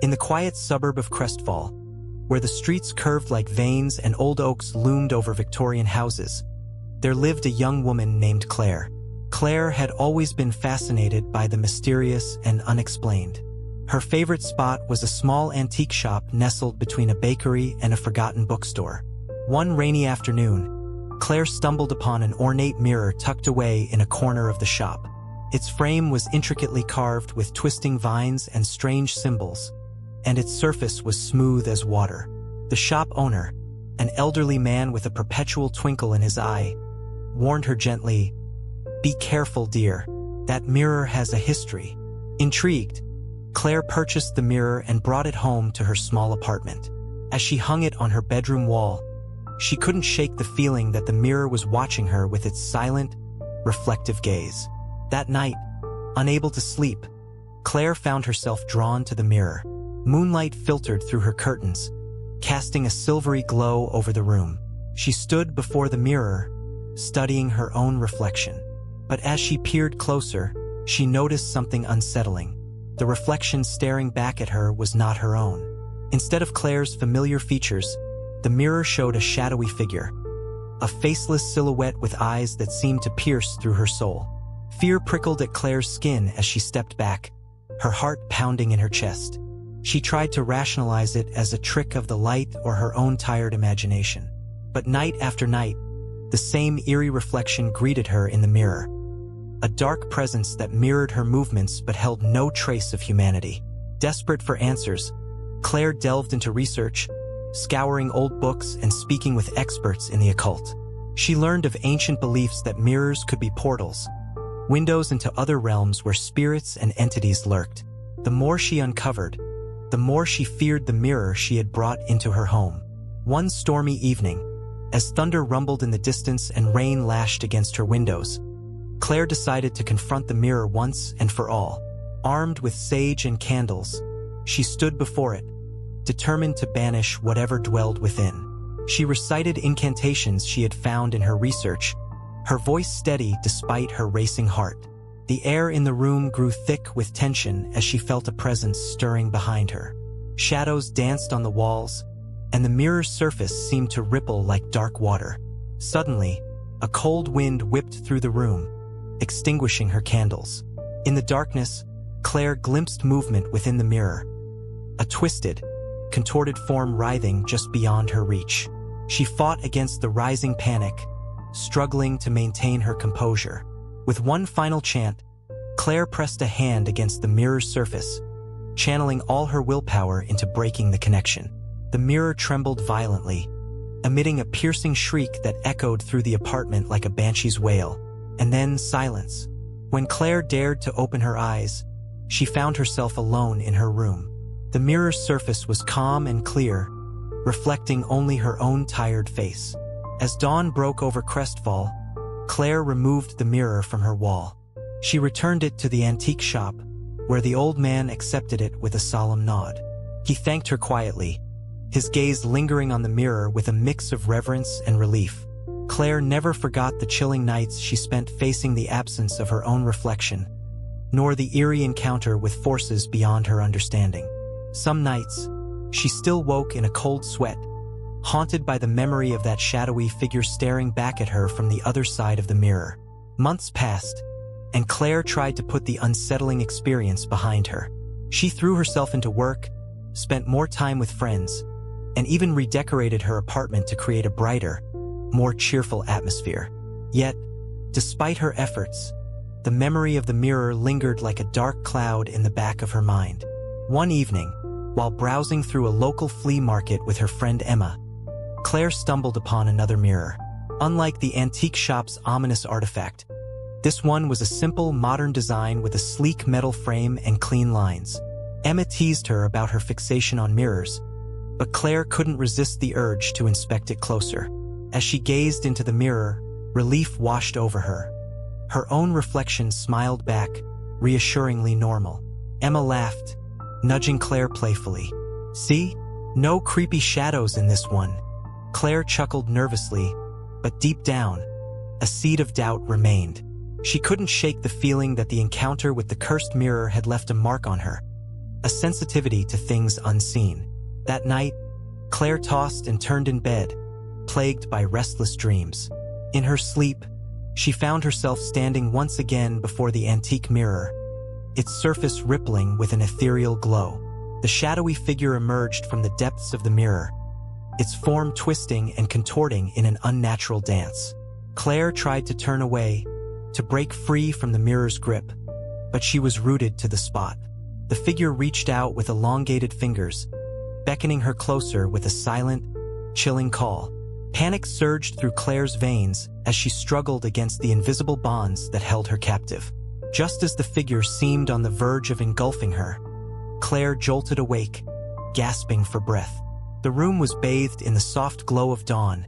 In the quiet suburb of Crestfall, where the streets curved like veins and old oaks loomed over Victorian houses, there lived a young woman named Claire. Claire had always been fascinated by the mysterious and unexplained. Her favorite spot was a small antique shop nestled between a bakery and a forgotten bookstore. One rainy afternoon, Claire stumbled upon an ornate mirror tucked away in a corner of the shop. Its frame was intricately carved with twisting vines and strange symbols, and its surface was smooth as water. The shop owner, an elderly man with a perpetual twinkle in his eye, warned her gently, "Be careful, dear. That mirror has a history." Intrigued, Claire purchased the mirror and brought it home to her small apartment. As she hung it on her bedroom wall, she couldn't shake the feeling that the mirror was watching her with its silent, reflective gaze. That night, unable to sleep, Claire found herself drawn to the mirror. Moonlight filtered through her curtains, casting a silvery glow over the room. She stood before the mirror, studying her own reflection. But as she peered closer, she noticed something unsettling. The reflection staring back at her was not her own. Instead of Claire's familiar features, the mirror showed a shadowy figure, a faceless silhouette with eyes that seemed to pierce through her soul. Fear prickled at Claire's skin as she stepped back, her heart pounding in her chest. She tried to rationalize it as a trick of the light or her own tired imagination. But night after night, the same eerie reflection greeted her in the mirror. A dark presence that mirrored her movements but held no trace of humanity. Desperate for answers, Claire delved into research, scouring old books and speaking with experts in the occult. She learned of ancient beliefs that mirrors could be portals, windows into other realms where spirits and entities lurked. The more she uncovered, the more she feared the mirror she had brought into her home. One stormy evening, as thunder rumbled in the distance and rain lashed against her windows, Claire decided to confront the mirror once and for all. Armed with sage and candles, she stood before it, determined to banish whatever dwelled within. She recited incantations she had found in her research, her voice steady despite her racing heart. The air in the room grew thick with tension as she felt a presence stirring behind her. Shadows danced on the walls, and the mirror's surface seemed to ripple like dark water. Suddenly, a cold wind whipped through the room, extinguishing her candles. In the darkness, Claire glimpsed movement within the mirror, a twisted, contorted form writhing just beyond her reach. She fought against the rising panic, struggling to maintain her composure. With one final chant, Claire pressed a hand against the mirror's surface, channeling all her willpower into breaking the connection. The mirror trembled violently, emitting a piercing shriek that echoed through the apartment like a banshee's wail. And then silence. When Claire dared to open her eyes, she found herself alone in her room. The mirror's surface was calm and clear, reflecting only her own tired face. As dawn broke over Crestfall, Claire removed the mirror from her wall. She returned it to the antique shop, where the old man accepted it with a solemn nod. He thanked her quietly, his gaze lingering on the mirror with a mix of reverence and relief. Claire never forgot the chilling nights she spent facing the absence of her own reflection, nor the eerie encounter with forces beyond her understanding. Some nights, she still woke in a cold sweat, haunted by the memory of that shadowy figure staring back at her from the other side of the mirror. Months passed, and Claire tried to put the unsettling experience behind her. She threw herself into work, spent more time with friends, and even redecorated her apartment to create a brighter, more cheerful atmosphere. Yet, despite her efforts, the memory of the mirror lingered like a dark cloud in the back of her mind. One evening, while browsing through a local flea market with her friend Emma, Claire stumbled upon another mirror. Unlike the antique shop's ominous artifact, this one was a simple, modern design with a sleek metal frame and clean lines. Emma teased her about her fixation on mirrors, but Claire couldn't resist the urge to inspect it closer. As she gazed into the mirror, relief washed over her. Her own reflection smiled back, reassuringly normal. Emma laughed, nudging Claire playfully. "See? No creepy shadows in this one." Claire chuckled nervously, but deep down, a seed of doubt remained. She couldn't shake the feeling that the encounter with the cursed mirror had left a mark on her, a a sensitivity to things unseen. That night, Claire tossed and turned in bed, plagued by restless dreams. In her sleep, she found herself standing once again before the antique mirror, its surface rippling with an ethereal glow. The shadowy figure emerged from the depths of the mirror, its form twisting and contorting in an unnatural dance. Claire tried to turn away, to break free from the mirror's grip, but she was rooted to the spot. The figure reached out with elongated fingers, beckoning her closer with a silent, chilling call. Panic surged through Claire's veins as she struggled against the invisible bonds that held her captive. Just as the figure seemed on the verge of engulfing her, Claire jolted awake, gasping for breath. The room was bathed in the soft glow of dawn,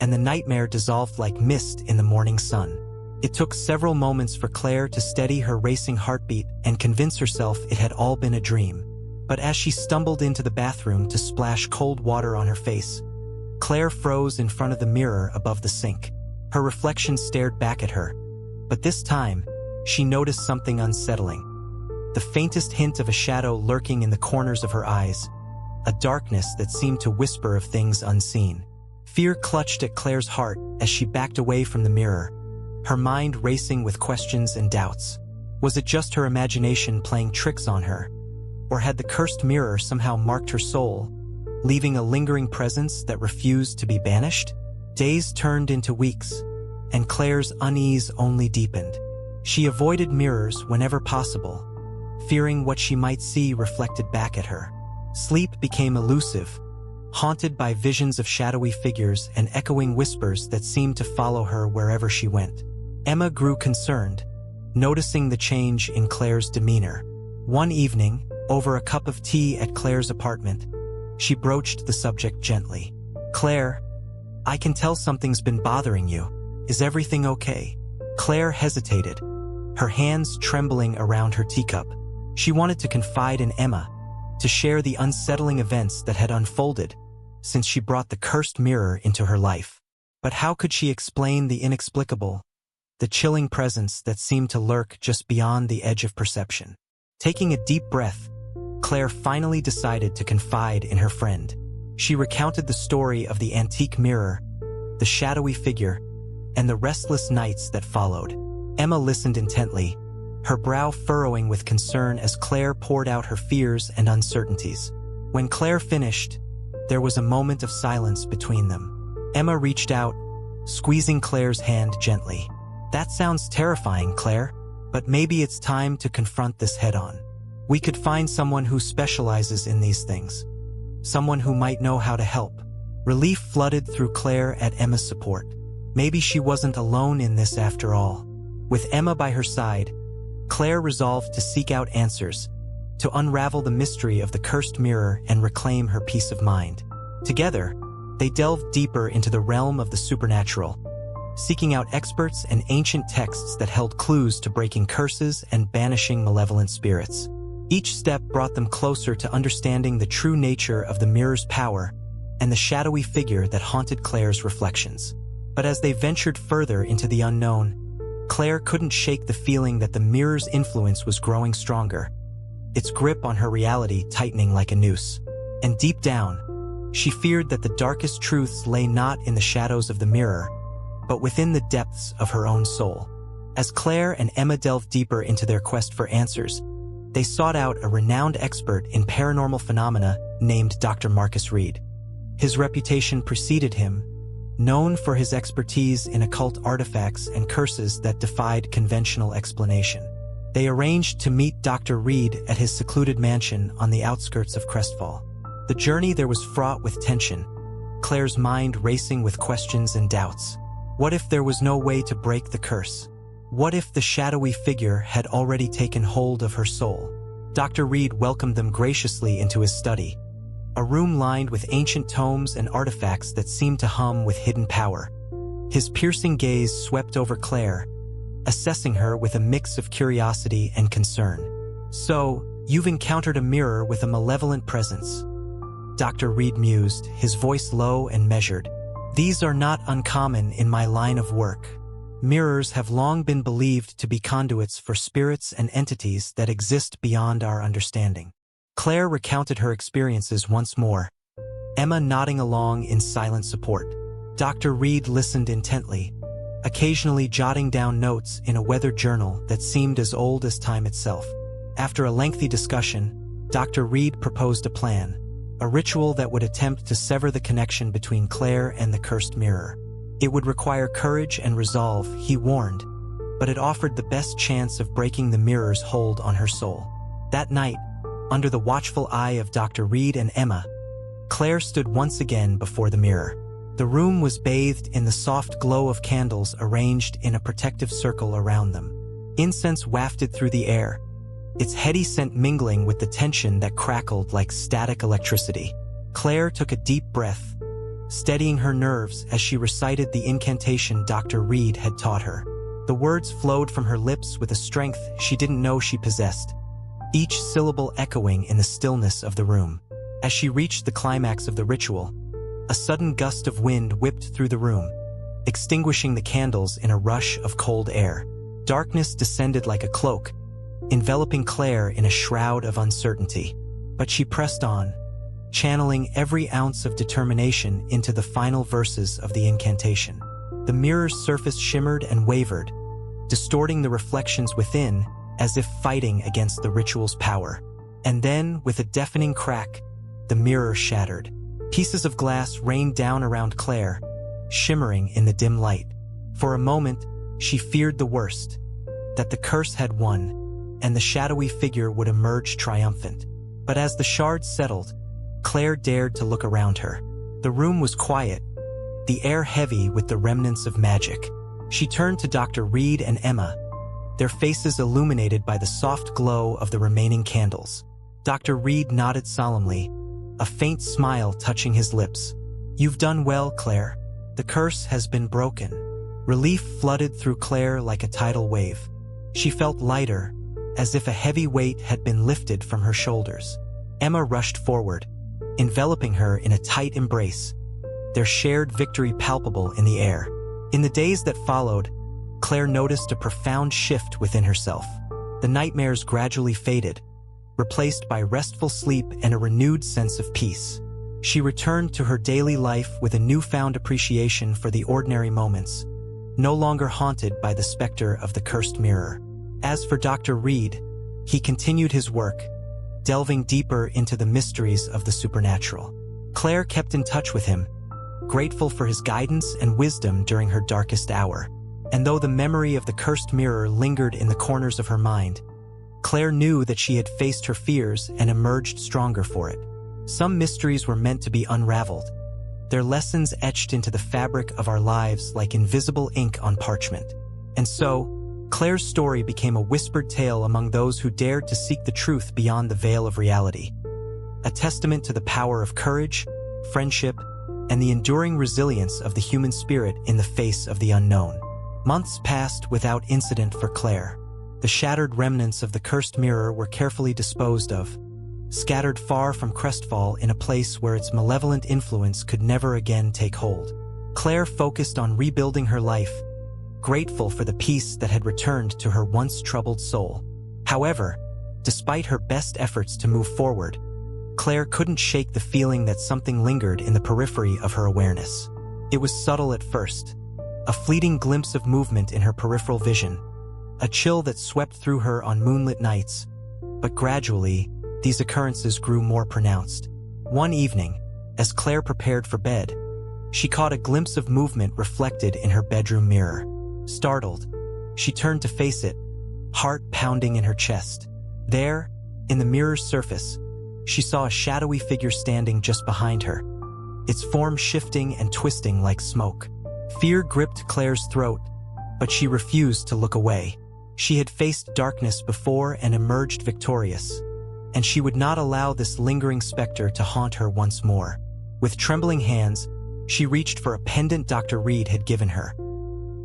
and the nightmare dissolved like mist in the morning sun. It took several moments for Claire to steady her racing heartbeat and convince herself it had all been a dream. But as she stumbled into the bathroom to splash cold water on her face, Claire froze in front of the mirror above the sink. Her reflection stared back at her, but this time, she noticed something unsettling. The faintest hint of a shadow lurking in the corners of her eyes, a darkness that seemed to whisper of things unseen. Fear clutched at Claire's heart as she backed away from the mirror, her mind racing with questions and doubts. Was it just her imagination playing tricks on her? Or had the cursed mirror somehow marked her soul, leaving a lingering presence that refused to be banished? Days turned into weeks, and Claire's unease only deepened. She avoided mirrors whenever possible, fearing what she might see reflected back at her. Sleep became elusive, haunted by visions of shadowy figures and echoing whispers that seemed to follow her wherever she went. Emma grew concerned, noticing the change in Claire's demeanor. One evening, over a cup of tea at Claire's apartment, she broached the subject gently. "Claire, I can tell something's been bothering you. Is everything okay?" Claire hesitated, her hands trembling around her teacup. She wanted to confide in Emma, to share the unsettling events that had unfolded since she brought the cursed mirror into her life. But how could she explain the inexplicable, the chilling presence that seemed to lurk just beyond the edge of perception? Taking a deep breath, Claire finally decided to confide in her friend. She recounted the story of the antique mirror, the shadowy figure, and the restless nights that followed. Emma listened intently, her brow furrowing with concern as Claire poured out her fears and uncertainties. When Claire finished, there was a moment of silence between them. Emma reached out, squeezing Claire's hand gently. "That sounds terrifying, Claire, but maybe it's time to confront this head-on. We could find someone who specializes in these things, someone who might know how to help." Relief flooded through Claire at Emma's support. Maybe she wasn't alone in this after all. With Emma by her side, Claire resolved to seek out answers, to unravel the mystery of the cursed mirror and reclaim her peace of mind. Together, they delved deeper into the realm of the supernatural, seeking out experts and ancient texts that held clues to breaking curses and banishing malevolent spirits. Each step brought them closer to understanding the true nature of the mirror's power and the shadowy figure that haunted Claire's reflections. But as they ventured further into the unknown, Claire couldn't shake the feeling that the mirror's influence was growing stronger, its grip on her reality tightening like a noose. And deep down, she feared that the darkest truths lay not in the shadows of the mirror, but within the depths of her own soul. As Claire and Emma delved deeper into their quest for answers, they sought out a renowned expert in paranormal phenomena named Dr. Marcus Reed. His reputation preceded him, known for his expertise in occult artifacts and curses that defied conventional explanation. They arranged to meet Dr. Reed at his secluded mansion on the outskirts of Crestfall. The journey there was fraught with tension, Claire's mind racing with questions and doubts. What if there was no way to break the curse? What if the shadowy figure had already taken hold of her soul? Dr. Reed welcomed them graciously into his study, a room lined with ancient tomes and artifacts that seemed to hum with hidden power. His piercing gaze swept over Claire, assessing her with a mix of curiosity and concern. "So, you've encountered a mirror with a malevolent presence," Dr. Reed mused, his voice low and measured. "These are not uncommon in my line of work. Mirrors have long been believed to be conduits for spirits and entities that exist beyond our understanding. Claire recounted her experiences once more, Emma nodding along in silent support. Dr. Reed listened intently, occasionally jotting down notes in a weathered journal that seemed as old as time itself. After a lengthy discussion, Dr. Reed proposed a plan, a ritual that would attempt to sever the connection between Claire and the cursed mirror. It would require courage and resolve, he warned, but it offered the best chance of breaking the mirror's hold on her soul. That night, under the watchful eye of Dr. Reed and Emma, Claire stood once again before the mirror. The room was bathed in the soft glow of candles arranged in a protective circle around them. Incense wafted through the air, its heady scent mingling with the tension that crackled like static electricity. Claire took a deep breath, steadying her nerves as she recited the incantation Dr. Reed had taught her. The words flowed from her lips with a strength she didn't know she possessed, each syllable echoing in the stillness of the room. As she reached the climax of the ritual, a sudden gust of wind whipped through the room, extinguishing the candles in a rush of cold air. Darkness descended like a cloak, enveloping Claire in a shroud of uncertainty. But she pressed on, channeling every ounce of determination into the final verses of the incantation. The mirror's surface shimmered and wavered, distorting the reflections within as if fighting against the ritual's power. And then, with a deafening crack, the mirror shattered. Pieces of glass rained down around Claire, shimmering in the dim light. For a moment, she feared the worst, that the curse had won, and the shadowy figure would emerge triumphant. But as the shards settled, Claire dared to look around her. The room was quiet, the air heavy with the remnants of magic. She turned to Dr. Reed and Emma, their faces illuminated by the soft glow of the remaining candles. Dr. Reed nodded solemnly, a faint smile touching his lips. "You've done well, Claire. The curse has been broken." Relief flooded through Claire like a tidal wave. She felt lighter, as if a heavy weight had been lifted from her shoulders. Emma rushed forward, enveloping her in a tight embrace, their shared victory palpable in the air. In the days that followed, Claire noticed a profound shift within herself. The nightmares gradually faded, replaced by restful sleep and a renewed sense of peace. She returned to her daily life with a newfound appreciation for the ordinary moments, no longer haunted by the specter of the cursed mirror. As for Dr. Reed, he continued his work, delving deeper into the mysteries of the supernatural. Claire kept in touch with him, grateful for his guidance and wisdom during her darkest hour. And though the memory of the cursed mirror lingered in the corners of her mind, Claire knew that she had faced her fears and emerged stronger for it. Some mysteries were meant to be unraveled, their lessons etched into the fabric of our lives like invisible ink on parchment. And so, Claire's story became a whispered tale among those who dared to seek the truth beyond the veil of reality, a testament to the power of courage, friendship, and the enduring resilience of the human spirit in the face of the unknown. Months passed without incident for Claire. The shattered remnants of the cursed mirror were carefully disposed of, scattered far from Crestfall in a place where its malevolent influence could never again take hold. Claire focused on rebuilding her life, grateful for the peace that had returned to her once troubled soul. However, despite her best efforts to move forward, Claire couldn't shake the feeling that something lingered in the periphery of her awareness. It was subtle at first, a fleeting glimpse of movement in her peripheral vision, a chill that swept through her on moonlit nights, but gradually, these occurrences grew more pronounced. One evening, as Claire prepared for bed, she caught a glimpse of movement reflected in her bedroom mirror. Startled, she turned to face it, heart pounding in her chest. There, in the mirror's surface, she saw a shadowy figure standing just behind her, its form shifting and twisting like smoke. Fear gripped Claire's throat, but she refused to look away. She had faced darkness before and emerged victorious, and she would not allow this lingering specter to haunt her once more. With trembling hands, she reached for a pendant Dr. Reed had given her,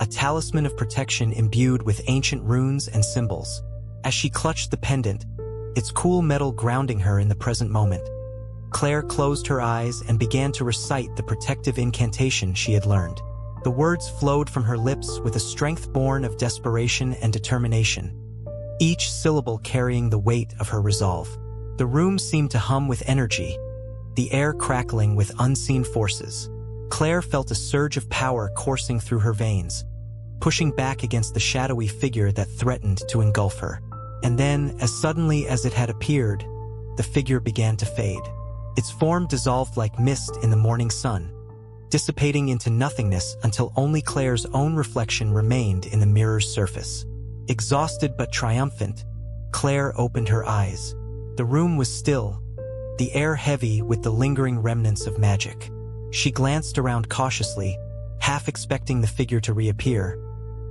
a talisman of protection imbued with ancient runes and symbols. As she clutched the pendant, its cool metal grounding her in the present moment, Claire closed her eyes and began to recite the protective incantation she had learned. The words flowed from her lips with a strength born of desperation and determination, each syllable carrying the weight of her resolve. The room seemed to hum with energy, the air crackling with unseen forces. Claire felt a surge of power coursing through her veins, pushing back against the shadowy figure that threatened to engulf her. And then, as suddenly as it had appeared, the figure began to fade. Its form dissolved like mist in the morning sun, dissipating into nothingness until only Claire's own reflection remained in the mirror's surface. Exhausted but triumphant, Claire opened her eyes. The room was still, the air heavy with the lingering remnants of magic. She glanced around cautiously, half expecting the figure to reappear,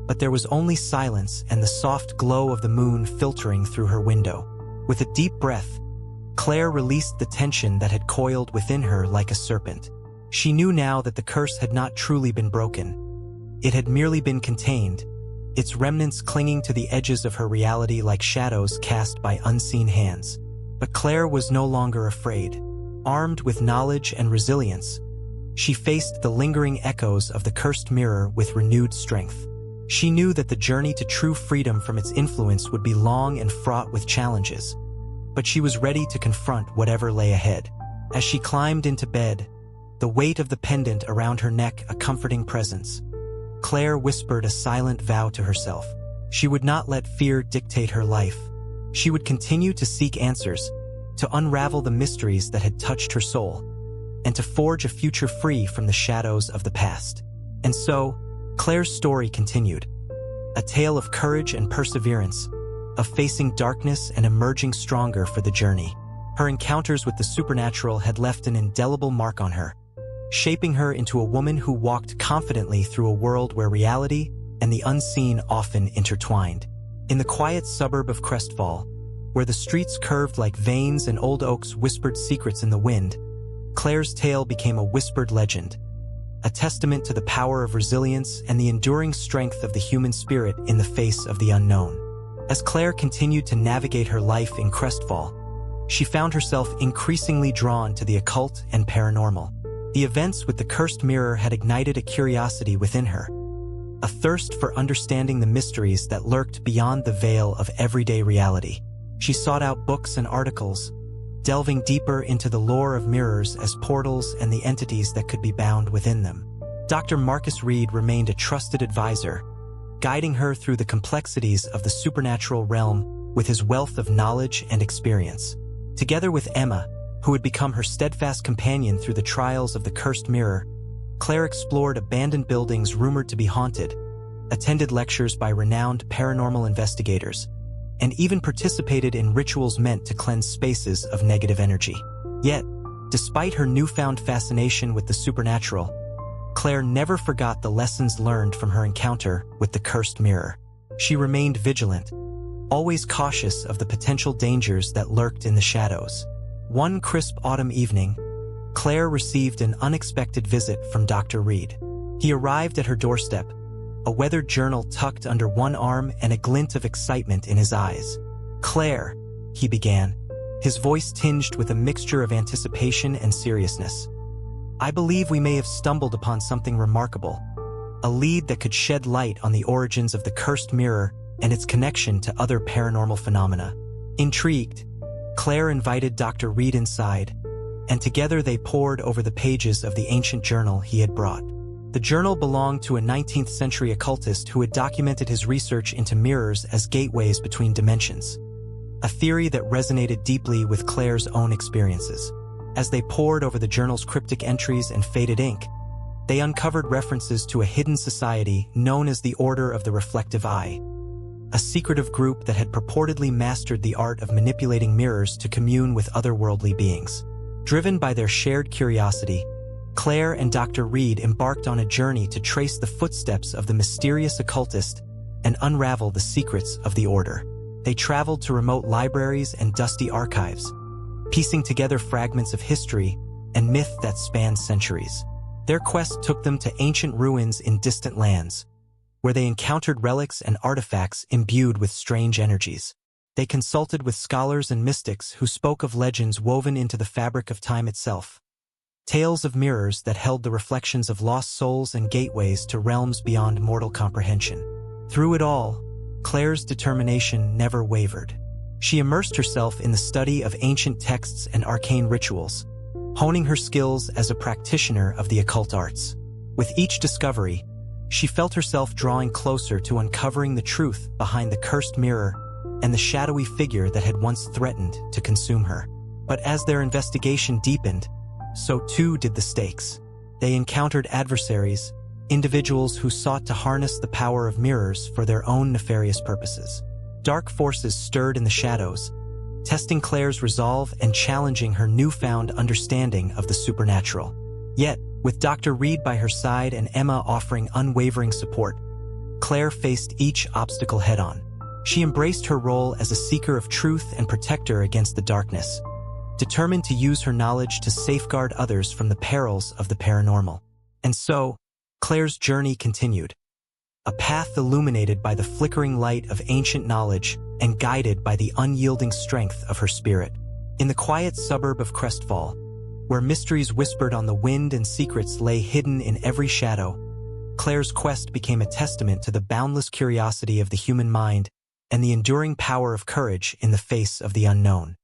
but there was only silence and the soft glow of the moon filtering through her window. With a deep breath, Claire released the tension that had coiled within her like a serpent. She knew now that the curse had not truly been broken. It had merely been contained, its remnants clinging to the edges of her reality like shadows cast by unseen hands. But Claire was no longer afraid. Armed with knowledge and resilience, she faced the lingering echoes of the cursed mirror with renewed strength. She knew that the journey to true freedom from its influence would be long and fraught with challenges, but she was ready to confront whatever lay ahead. As she climbed into bed, the weight of the pendant around her neck a comforting presence, Claire whispered a silent vow to herself. She would not let fear dictate her life. She would continue to seek answers, to unravel the mysteries that had touched her soul, and to forge a future free from the shadows of the past. And so, Claire's story continued. A tale of courage and perseverance, of facing darkness and emerging stronger for the journey. Her encounters with the supernatural had left an indelible mark on her, shaping her into a woman who walked confidently through a world where reality and the unseen often intertwined. In the quiet suburb of Crestfall, where the streets curved like veins and old oaks whispered secrets in the wind, Claire's tale became a whispered legend, a testament to the power of resilience and the enduring strength of the human spirit in the face of the unknown. As Claire continued to navigate her life in Crestfall, she found herself increasingly drawn to the occult and paranormal. The events with the cursed mirror had ignited a curiosity within her, a thirst for understanding the mysteries that lurked beyond the veil of everyday reality. She sought out books and articles, delving deeper into the lore of mirrors as portals and the entities that could be bound within them. Dr. Marcus Reed remained a trusted advisor, guiding her through the complexities of the supernatural realm with his wealth of knowledge and experience. Together with Emma, who had become her steadfast companion through the trials of the cursed mirror, Claire explored abandoned buildings rumored to be haunted, attended lectures by renowned paranormal investigators, and even participated in rituals meant to cleanse spaces of negative energy. Yet, despite her newfound fascination with the supernatural, Claire never forgot the lessons learned from her encounter with the cursed mirror. She remained vigilant, always cautious of the potential dangers that lurked in the shadows. One crisp autumn evening, Claire received an unexpected visit from Dr. Reed. He arrived at her doorstep, a weathered journal tucked under one arm and a glint of excitement in his eyes. "Claire," he began, his voice tinged with a mixture of anticipation and seriousness. "I believe we may have stumbled upon something remarkable, a lead that could shed light on the origins of the cursed mirror and its connection to other paranormal phenomena." Intrigued, Claire invited Dr. Reed inside, and together they pored over the pages of the ancient journal he had brought. The journal belonged to a 19th century occultist who had documented his research into mirrors as gateways between dimensions, a theory that resonated deeply with Claire's own experiences. As they pored over the journal's cryptic entries and faded ink, they uncovered references to a hidden society known as the Order of the Reflective Eye, a secretive group that had purportedly mastered the art of manipulating mirrors to commune with otherworldly beings. Driven by their shared curiosity, Claire and Dr. Reed embarked on a journey to trace the footsteps of the mysterious occultist and unravel the secrets of the order. They traveled to remote libraries and dusty archives, piecing together fragments of history and myth that spanned centuries. Their quest took them to ancient ruins in distant lands, where they encountered relics and artifacts imbued with strange energies. They consulted with scholars and mystics who spoke of legends woven into the fabric of time itself, tales of mirrors that held the reflections of lost souls and gateways to realms beyond mortal comprehension. Through it all, Claire's determination never wavered. She immersed herself in the study of ancient texts and arcane rituals, honing her skills as a practitioner of the occult arts. With each discovery, she felt herself drawing closer to uncovering the truth behind the cursed mirror and the shadowy figure that had once threatened to consume her. But as their investigation deepened, so too did the stakes. They encountered adversaries, individuals who sought to harness the power of mirrors for their own nefarious purposes. Dark forces stirred in the shadows, testing Claire's resolve and challenging her newfound understanding of the supernatural. Yet, with Dr. Reed by her side and Emma offering unwavering support, Claire faced each obstacle head-on. She embraced her role as a seeker of truth and protector against the darkness, determined to use her knowledge to safeguard others from the perils of the paranormal. And so, Claire's journey continued, a path illuminated by the flickering light of ancient knowledge and guided by the unyielding strength of her spirit. In the quiet suburb of Crestfall, where mysteries whispered on the wind and secrets lay hidden in every shadow, Claire's quest became a testament to the boundless curiosity of the human mind and the enduring power of courage in the face of the unknown.